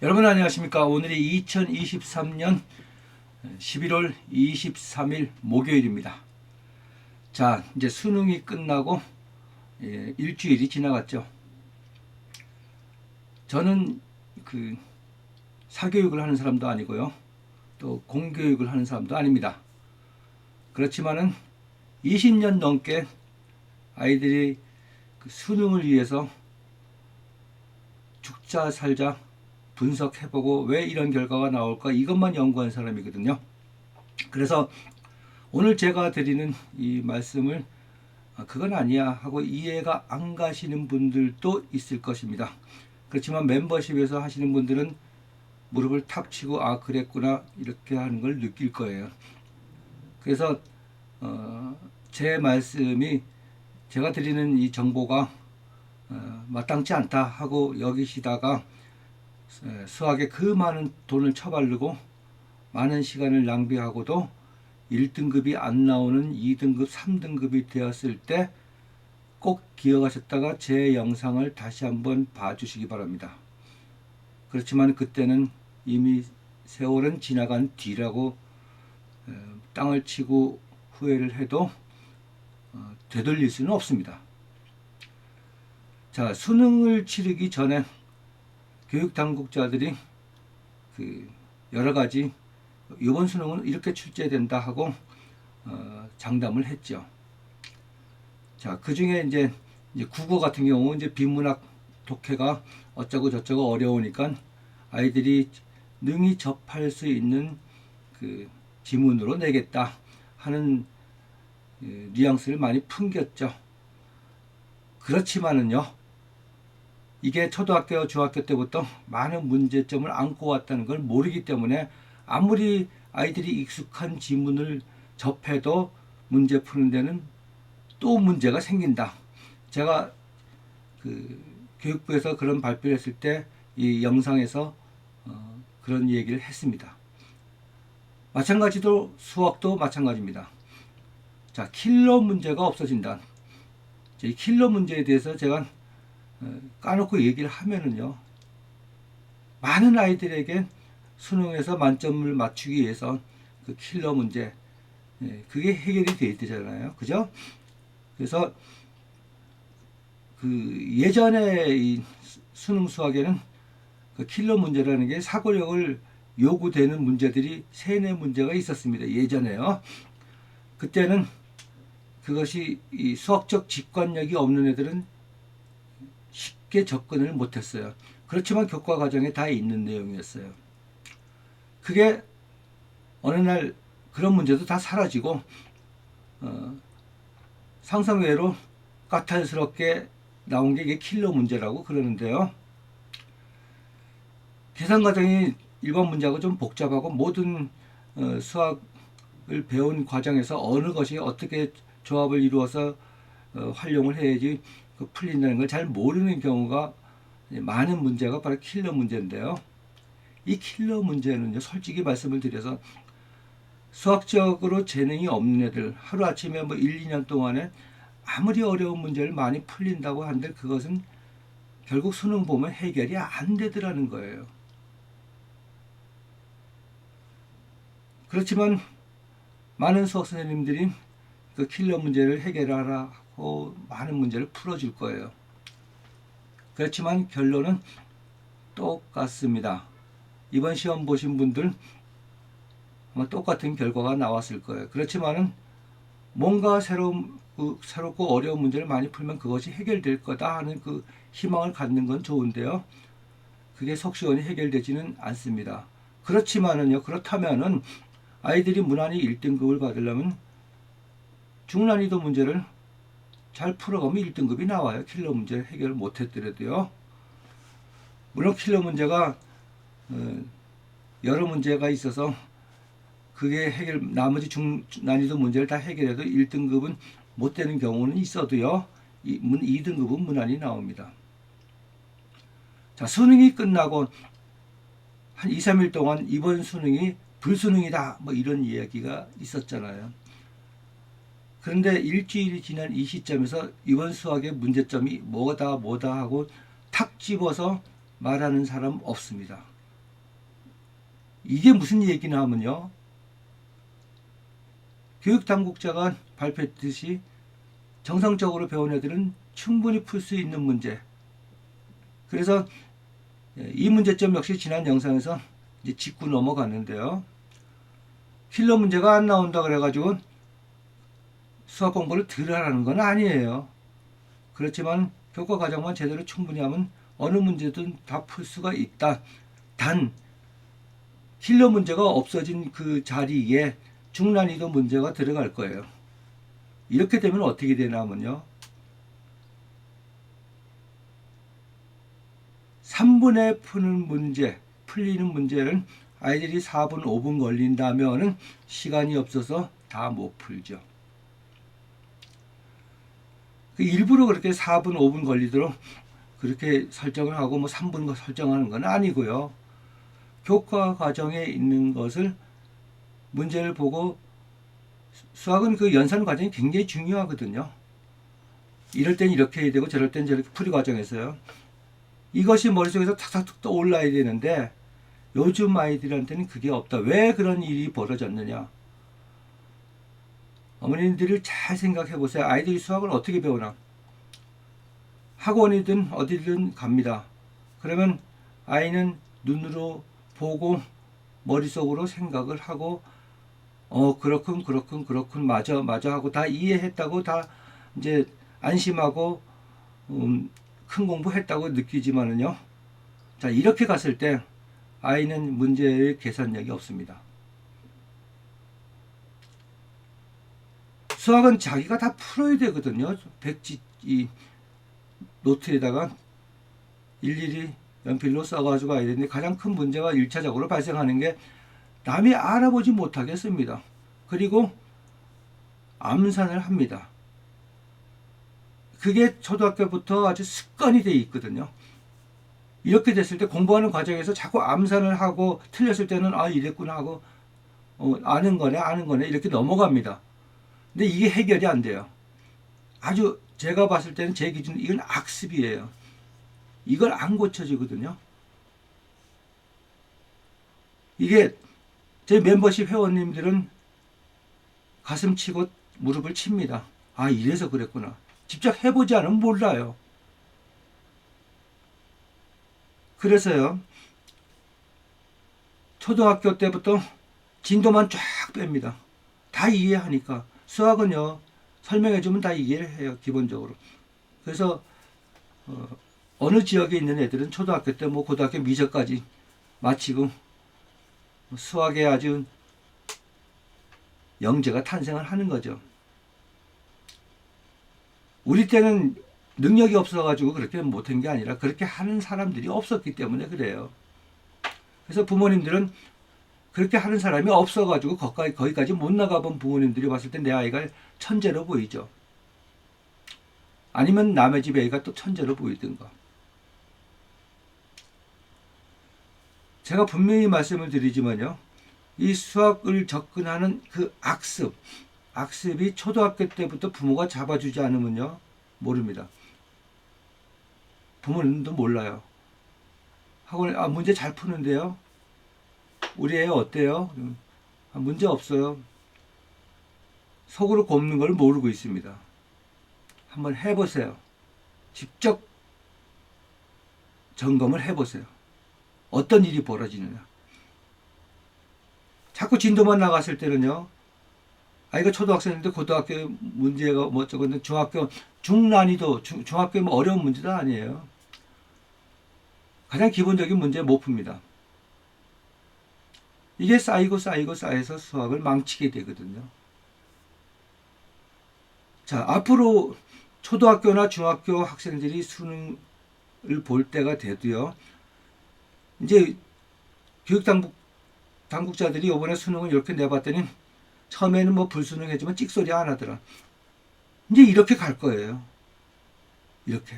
여러분 안녕하십니까? 오늘이 2023년 11월 23일 목요일입니다. 자, 이제 수능이 끝나고 일주일이 지나갔죠. 저는 사교육을 하는 사람도 아니고요. 또 공교육을 하는 사람도 아닙니다. 그렇지만은 20년 넘게 아이들이 수능을 위해서 죽자 살자 분석해보고 왜 이런 결과가 나올까 이것만 연구한 사람이거든요. 그래서 오늘 제가 드리는 이 말씀을 그건 아니야 하고 이해가 안 가시는 분들도 있을 것입니다. 그렇지만 멤버십에서 하시는 분들은 무릎을 탁 치고 아 그랬구나 이렇게 하는 걸 느낄 거예요. 그래서 제 말씀이 제가 드리는 이 정보가 마땅치 않다 하고 여기시다가 수학에 그 많은 돈을 처바르고 많은 시간을 낭비하고도 1등급이 안 나오는 2등급, 3등급이 되었을 때 꼭 기억하셨다가 제 영상을 다시 한번 봐주시기 바랍니다. 그렇지만 그때는 이미 세월은 지나간 뒤라고 땅을 치고 후회를 해도 되돌릴 수는 없습니다. 자, 수능을 치르기 전에 교육 당국자들이 여러 가지 이번 수능은 이렇게 출제된다 하고 장담을 했죠. 자, 그 중에 이제 국어 같은 경우 이제 비문학 독해가 어쩌고 저쩌고 어려우니까 아이들이 능히 접할 수 있는 지문으로 내겠다 하는 뉘앙스를 많이 풍겼죠. 그렇지만은요, 이게 초등학교, 중학교 때부터 많은 문제점을 안고 왔다는 걸 모르기 때문에 아무리 아이들이 익숙한 지문을 접해도 문제 푸는 데는 또 문제가 생긴다. 제가 교육부에서 그런 발표를 했을 때 이 영상에서 그런 얘기를 했습니다. 마찬가지로 수학도 마찬가지입니다. 자, 킬러 문제가 없어진다. 이 킬러 문제에 대해서 제가 까놓고 얘기를 하면은요, 많은 아이들에게 수능에서 만점을 맞추기 위해서 그 킬러 문제, 그게 해결이 돼야 되잖아요. 그죠? 그래서 예전에 이 수능 수학에는 그 킬러 문제라는 게 사고력을 요구되는 문제들이 세네 문제가 있었습니다. 예전에요. 그때는 그것이 이 수학적 직관력이 없는 애들은 쉽게 접근을 못했어요. 그렇지만 교과 과정에 다 있는 내용이었어요. 그게 어느 날 그런 문제도 다 사라지고 상상외로 까탈스럽게 나온 게 이게 킬러 문제라고 그러는데요. 계산 과정이 일반 문제하고 좀 복잡하고 모든 수학을 배운 과정에서 어느 것이 어떻게 조합을 이루어서 활용을 해야지 풀린다는 걸 잘 모르는 경우가 많은 문제가 바로 킬러 문제인데요. 이 킬러 문제는요, 솔직히 말씀을 드려서 수학적으로 재능이 없는 애들 하루아침에 1, 2년 동안에 아무리 어려운 문제를 많이 풀린다고 한들 그것은 결국 수능 보면 해결이 안 되더라는 거예요. 그렇지만 많은 수학 선생님들이 그 킬러 문제를 해결하라고 많은 문제를 풀어줄 거예요. 그렇지만 결론은 똑같습니다. 이번 시험 보신 분들 아마 똑같은 결과가 나왔을 거예요. 그렇지만은 뭔가 새롭고 어려운 문제를 많이 풀면 그것이 해결될 거다 하는 그 희망을 갖는 건 좋은데요. 그게 속시원히 해결되지는 않습니다. 그렇다면은 아이들이 무난히 1등급을 받으려면 중난이도 문제를 잘 풀어가면 1등급이 나와요. 킬러 문제 해결을 못했더라도요. 물론 킬러 문제가 여러 문제가 있어서 그게 나머지 중난이도 문제를 다 해결해도 1등급은 못 되는 경우는 있어도요. 2등급은 무난히 나옵니다. 자, 수능이 끝나고 한 2, 3일 동안 이번 수능이 불수능이다 이런 이야기가 있었잖아요. 그런데 일주일이 지난 이 시점에서 이번 수학의 문제점이 뭐다 하고 탁 집어서 말하는 사람 없습니다. 이게 무슨 얘기냐 하면요. 교육당국자가 발표했듯이 정상적으로 배운 애들은 충분히 풀 수 있는 문제. 그래서 이 문제점 역시 지난 영상에서 이제 짚고 넘어갔는데요. 킬러 문제가 안 나온다 그래가지고 수학 공부를 덜 하라는 건 아니에요. 그렇지만 교과 과정만 제대로 충분히 하면 어느 문제든 다 풀 수가 있다. 단 킬러 문제가 없어진 그 자리에 중난이도 문제가 들어갈 거예요. 이렇게 되면 어떻게 되냐면요. 3분에 푸는 문제, 풀리는 문제는 아이들이 4분, 5분 걸린다면은 시간이 없어서 다 못 풀죠. 일부러 그렇게 4분, 5분 걸리도록 그렇게 설정을 하고 뭐 3분 설정하는 건 아니고요. 교과 과정에 있는 것을 문제를 보고 수학은 그 연산 과정이 굉장히 중요하거든요. 이럴 땐 이렇게 해야 되고 저럴 땐 저렇게 풀이 과정에서요. 이것이 머릿속에서 탁탁 떠올라야 되는데 요즘 아이들한테는 그게 없다. 왜 그런 일이 벌어졌느냐? 어머님들이 잘 생각해 보세요. 아이들이 수학을 어떻게 배우나? 학원이든 어디든 갑니다. 그러면 아이는 눈으로 보고 머릿속으로 생각을 하고 그렇군 맞아 하고 다 이해했다고 다 이제 안심하고 큰 공부했다고 느끼지만은요. 자, 이렇게 갔을 때 아이는 문제의 계산력이 없습니다. 수학은 자기가 다 풀어야 되거든요. 백지 이 노트에다가 일일이 연필로 써가지고 가야 되는데 가장 큰 문제가 1차적으로 발생하는 게 남이 알아보지 못하겠습니다. 그리고 암산을 합니다. 그게 초등학교부터 아주 습관이 되어 있거든요. 이렇게 됐을 때 공부하는 과정에서 자꾸 암산을 하고 틀렸을 때는 이랬구나 하고 아는 거네 이렇게 넘어갑니다. 근데 이게 해결이 안 돼요. 아주 제가 봤을 때는 제 기준 이건 악습이에요. 이걸 안 고쳐지거든요. 이게 제 멤버십 회원님들은 가슴 치고 무릎을 칩니다. 이래서 그랬구나. 직접 해보지 않으면 몰라요. 그래서요. 초등학교 때부터 진도만 쫙 뺍니다. 다 이해하니까. 수학은요. 설명해주면 다 이해를 해요. 기본적으로. 그래서 어느 지역에 있는 애들은 초등학교 때 고등학교 미적까지 마치고 수학에 아주 영재가 탄생을 하는 거죠. 우리 때는 능력이 없어가지고 그렇게 못한 게 아니라 그렇게 하는 사람들이 없었기 때문에 그래요. 그래서 부모님들은 그렇게 하는 사람이 없어가지고 거기까지 못 나가본 부모님들이 봤을 때 내 아이가 천재로 보이죠. 아니면 남의 집 애가 또 천재로 보이든가. 제가 분명히 말씀을 드리지만요. 이 수학을 접근하는 그 악습이 초등학교 때부터 부모가 잡아주지 않으면요. 모릅니다. 부모님도 몰라요. 학원에 문제 잘 푸는데요. 우리 애 어때요? 문제 없어요. 속으로 곱는 걸 모르고 있습니다. 한번 해보세요. 직접 점검을 해보세요. 어떤 일이 벌어지느냐. 자꾸 진도만 나갔을 때는요. 아이가 초등학생인데 고등학교 문제가 어쩌고 중학교 중난이도 중학교 어려운 문제도 아니에요. 가장 기본적인 문제 못 풉니다. 이게 쌓여서 수학을 망치게 되거든요. 자, 앞으로 초등학교나 중학교 학생들이 수능을 볼 때가 돼도요. 이제 당국자들이 이번에 수능을 이렇게 내봤더니 처음에는 불수능 해주면 찍소리 안 하더라. 이제 이렇게 갈 거예요. 이렇게.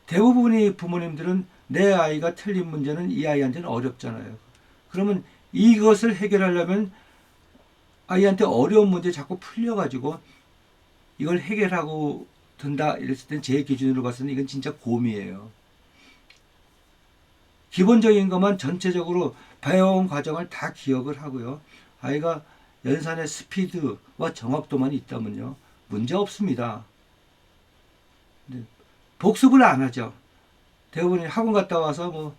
대부분의 부모님들은 내 아이가 틀린 문제는 이 아이한테는 어렵잖아요. 그러면 이것을 해결하려면 아이한테 어려운 문제 자꾸 풀려가지고 이걸 해결하고 든다 이랬을 땐 제 기준으로 봤을 때는 이건 진짜 곰이에요. 기본적인 것만 전체적으로 배워온 과정을 다 기억을 하고요. 아이가 연산의 스피드와 정확도만 있다면요, 문제 없습니다. 복습을 안 하죠. 대부분 학원 갔다 와서 뭐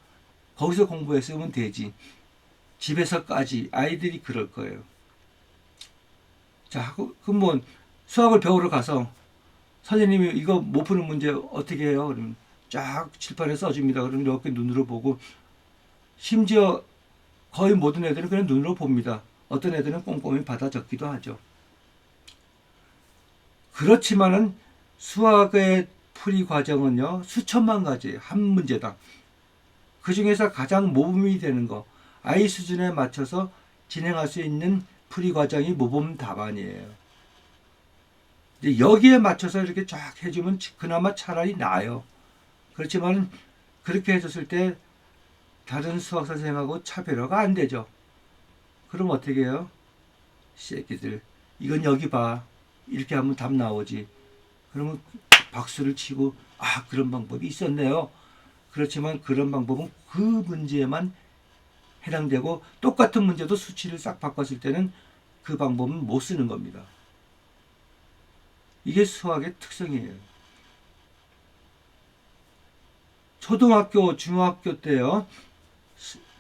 거기서 공부했으면 되지. 집에서까지 아이들이 그럴 거예요. 자, 그럼 뭐 수학을 배우러 가서 선생님이 이거 못 푸는 문제 어떻게 해요? 그러면 쫙 칠판에 써줍니다. 그럼 이렇게 눈으로 보고, 심지어 거의 모든 애들은 그냥 눈으로 봅니다. 어떤 애들은 꼼꼼히 받아 적기도 하죠. 그렇지만은 수학의 풀이 과정은요, 수천만 가지예요. 한 문제당. 그 중에서 가장 모범이 되는 거, 아이 수준에 맞춰서 진행할 수 있는 풀이 과정이 모범 답안이에요. 이제 여기에 맞춰서 이렇게 쫙 해주면 그나마 차라리 나아요. 그렇지만 그렇게 해줬을 때 다른 수학 선생님하고 차별화가 안 되죠. 그럼 어떻게 해요? 새끼들, 이건 여기 봐. 이렇게 하면 답 나오지. 그러면 박수를 치고, 아, 그런 방법이 있었네요. 그렇지만 그런 방법은 그 문제에만 해당되고, 똑같은 문제도 수치를 싹 바꿨을 때는 그 방법은 못 쓰는 겁니다. 이게 수학의 특성이에요. 초등학교, 중학교 때요,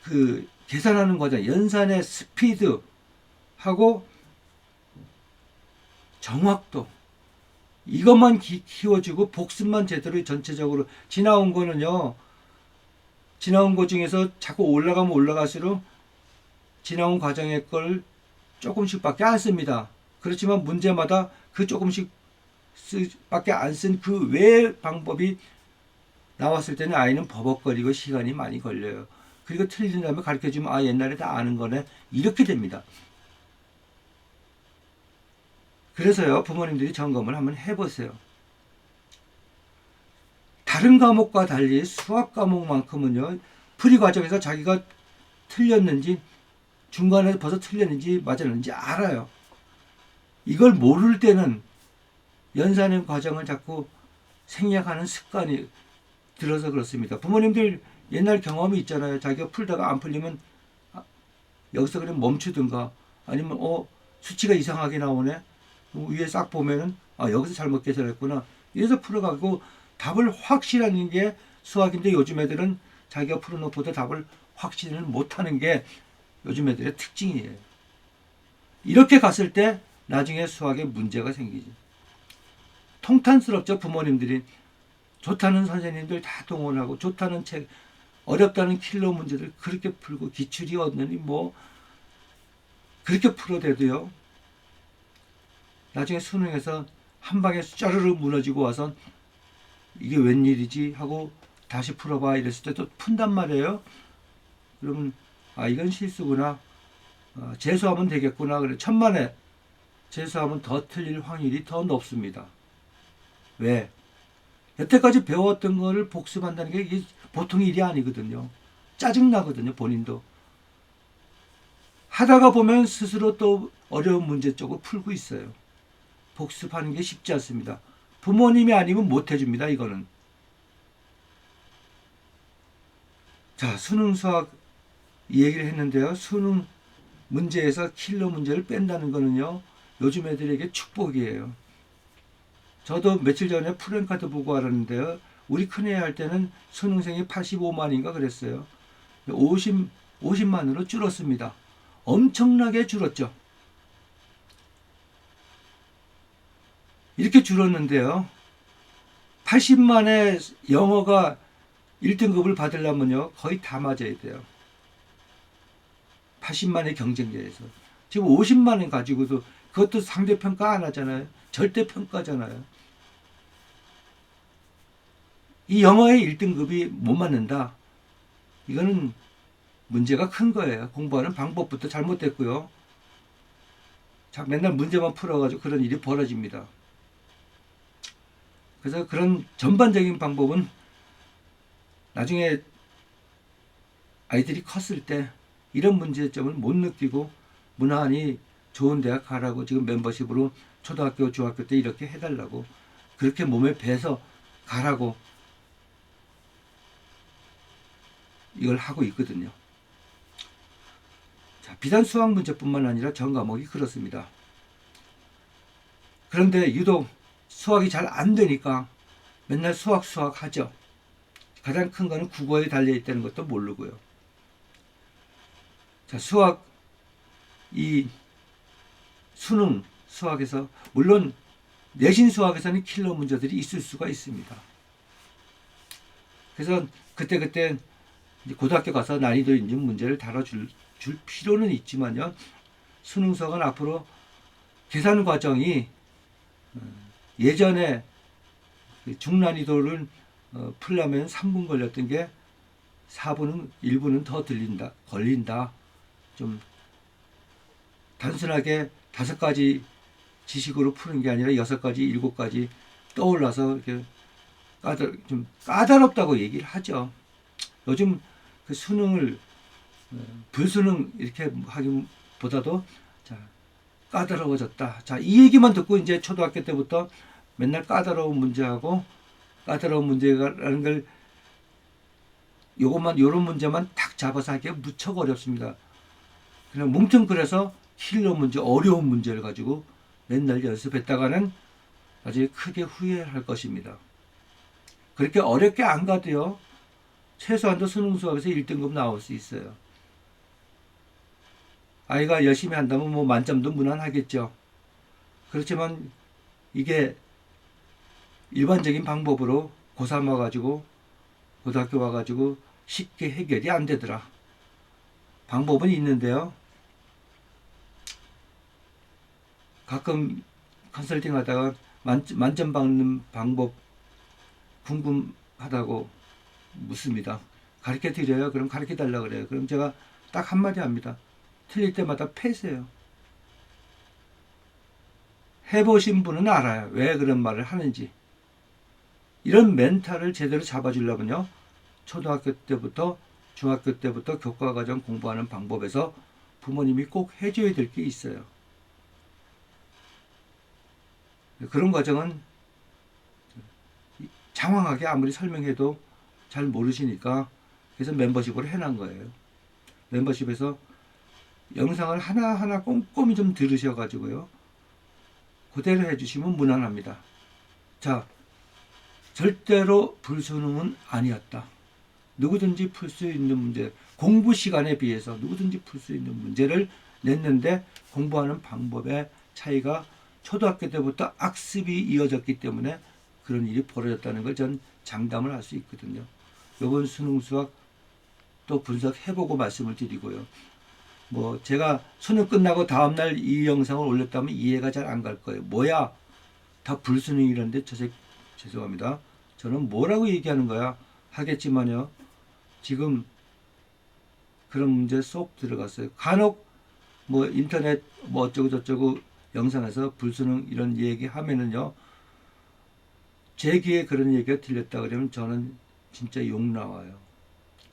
그 계산하는 과정, 연산의 스피드하고 정확도, 이것만 키워주고 복습만 제대로 전체적으로, 지나온 거는요, 지나온 것 중에서 자꾸 올라가면 올라갈수록 지나온 과정의 걸 조금씩밖에 안 씁니다. 그렇지만 문제마다 그 조금씩 밖에 안 쓴 그 외의 방법이 나왔을 때는 아이는 버벅거리고 시간이 많이 걸려요. 그리고 틀린 다음에 가르쳐주면, 아, 옛날에 다 아는 거네, 이렇게 됩니다. 그래서요, 부모님들이 점검을 한번 해보세요. 다른 과목과 달리 수학 과목만큼은요, 풀이 과정에서 자기가 틀렸는지, 중간에 벌써 틀렸는지 맞았는지 알아요. 이걸 모를 때는 연산의 과정을 자꾸 생략하는 습관이 들어서 그렇습니다. 부모님들 옛날 경험이 있잖아요. 자기가 풀다가 안 풀리면 여기서 그냥 멈추든가, 아니면 수치가 이상하게 나오네, 위에 싹 보면은 여기서 잘못 계산했구나, 이래서 풀어가고 답을 확실하는 게 수학인데, 요즘 애들은 자기가 푸는 것보다 답을 확신을 못하는 게 요즘 애들의 특징이에요. 이렇게 갔을 때 나중에 수학에 문제가 생기지. 통탄스럽죠. 부모님들이 좋다는 선생님들 다 동원하고, 좋다는 책, 어렵다는 킬러 문제들 그렇게 풀고, 기출이 얻느니 뭐 그렇게 풀어대도요, 나중에 수능에서 한 방에 짜르르 무너지고 와서 이게 웬일이지 하고 다시 풀어봐 이랬을 때 또 푼단 말이에요. 그러면 이건 실수구나, 재수하면 되겠구나, 그래 천만에 재수하면 더 틀릴 확률이 더 높습니다. 왜? 여태까지 배웠던 거를 복습한다는 게 이게 보통 일이 아니거든요. 짜증나거든요. 본인도 하다가 보면 스스로 또 어려운 문제 쪽을 풀고 있어요. 복습하는 게 쉽지 않습니다. 부모님이 아니면 못 해줍니다. 이거는. 자, 수능 수학 이 얘기를 했는데요. 수능 문제에서 킬러 문제를 뺀다는 거는요, 요즘 애들에게 축복이에요. 저도 며칠 전에 프랭카드 보고 알았는데요, 우리 큰애 할 때는 수능생이 85만인가 그랬어요. 50만으로 줄었습니다. 엄청나게 줄었죠. 이렇게 줄었는데요, 80만의 영어가 1등급을 받으려면요, 거의 다 맞아야 돼요. 80만의 경쟁자에서. 지금 50만원 가지고도 그것도 상대평가 안 하잖아요. 절대평가잖아요. 이 영어의 1등급이 못 맞는다. 이거는 문제가 큰 거예요. 공부하는 방법부터 잘못됐고요. 자, 맨날 문제만 풀어가지고 그런 일이 벌어집니다. 그래서 그런 전반적인 방법은 나중에 아이들이 컸을 때 이런 문제점을 못 느끼고 무난히 좋은 대학 가라고 지금 멤버십으로 초등학교, 중학교 때 이렇게 해달라고, 그렇게 몸에 배서 가라고 이걸 하고 있거든요. 비단 수학 문제뿐만 아니라 전 과목이 그렇습니다. 그런데 유독 수학이 잘 안 되니까 맨날 수학 하죠. 가장 큰 거는 국어에 달려 있다는 것도 모르고요. 자, 수학, 이 수능 수학에서 물론 내신 수학에서는 킬러 문제들이 있을 수가 있습니다. 그래서 그때 고등학교 가서 난이도 있는 문제를 다뤄줄 필요는 있지만요. 수능 수학은 앞으로 계산 과정이 예전에 중난이도를 풀려면 3분 걸렸던 게 4분은 1분은 더 걸린다. 좀 단순하게 5가지 지식으로 푸는 게 아니라 6가지, 7가지 떠올라서 이렇게 좀 까다롭다고 얘기를 하죠. 요즘 그 수능을 불수능 이렇게 하기보다도 자, 까다로워졌다. 자, 이 얘기만 듣고 이제 초등학교 때부터 맨날 까다로운 문제하고 까다로운 문제라는 걸 요런 문제만 탁 잡아서 하기가 무척 어렵습니다. 그냥 뭉뚱그려서 킬러 문제, 어려운 문제를 가지고 맨날 연습했다가는 나중에 크게 후회할 것입니다. 그렇게 어렵게 안 가도요, 최소한도 수능 수학에서 1등급 나올 수 있어요. 아이가 열심히 한다면 뭐 만점도 무난하겠죠. 그렇지만 이게 일반적인 방법으로 고3 와가지고 고등학교 와가지고 쉽게 해결이 안 되더라. 방법은 있는데요. 가끔 컨설팅 하다가 만점 받는 방법 궁금하다고 묻습니다. 가르쳐 드려요? 그럼 가르쳐 달라 그래요. 그럼 제가 딱 한마디 합니다. 틀릴 때마다 패스해요. 해보신 분은 알아요. 왜 그런 말을 하는지. 이런 멘탈을 제대로 잡아주려면요. 초등학교 때부터 중학교 때부터 교과과정 공부하는 방법에서 부모님이 꼭 해줘야 될 게 있어요. 그런 과정은 장황하게 아무리 설명해도 잘 모르시니까 그래서 멤버십으로 해놓은 거예요. 멤버십에서 영상을 하나하나 꼼꼼히 좀 들으셔가지고요. 그대로 해주시면 무난합니다. 자, 절대로 불수능은 아니었다. 누구든지 풀 수 있는 문제, 공부 시간에 비해서 누구든지 풀 수 있는 문제를 냈는데 공부하는 방법의 차이가 초등학교 때부터 악습이 이어졌기 때문에 그런 일이 벌어졌다는 걸 전 장담을 할 수 있거든요. 이번 수능 수학 또 분석해보고 말씀을 드리고요. 뭐 제가 수능 끝나고 다음날 이 영상을 올렸다면 이해가 잘 안 갈 거예요. 뭐야? 다 불수능이라는데 죄송합니다. 저는 뭐라고 얘기하는 거야? 하겠지만요. 지금 그런 문제 쏙 들어갔어요. 간혹 뭐 인터넷 뭐 어쩌고 저쩌고 영상에서 불수능 이런 얘기 하면은요. 제 귀에 그런 얘기가 들렸다 그러면 저는 진짜 욕 나와요.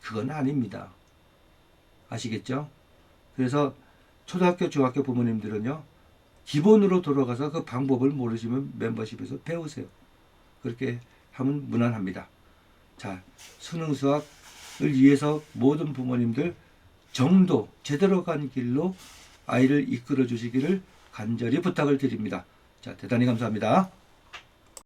그건 아닙니다. 아시겠죠? 그래서 초등학교, 중학교 부모님들은요. 기본으로 돌아가서 그 방법을 모르시면 멤버십에서 배우세요. 그렇게 하면 무난합니다. 자, 수능 수학을 위해서 모든 부모님들 정도 제대로 간 길로 아이를 이끌어 주시기를 간절히 부탁을 드립니다. 자, 대단히 감사합니다.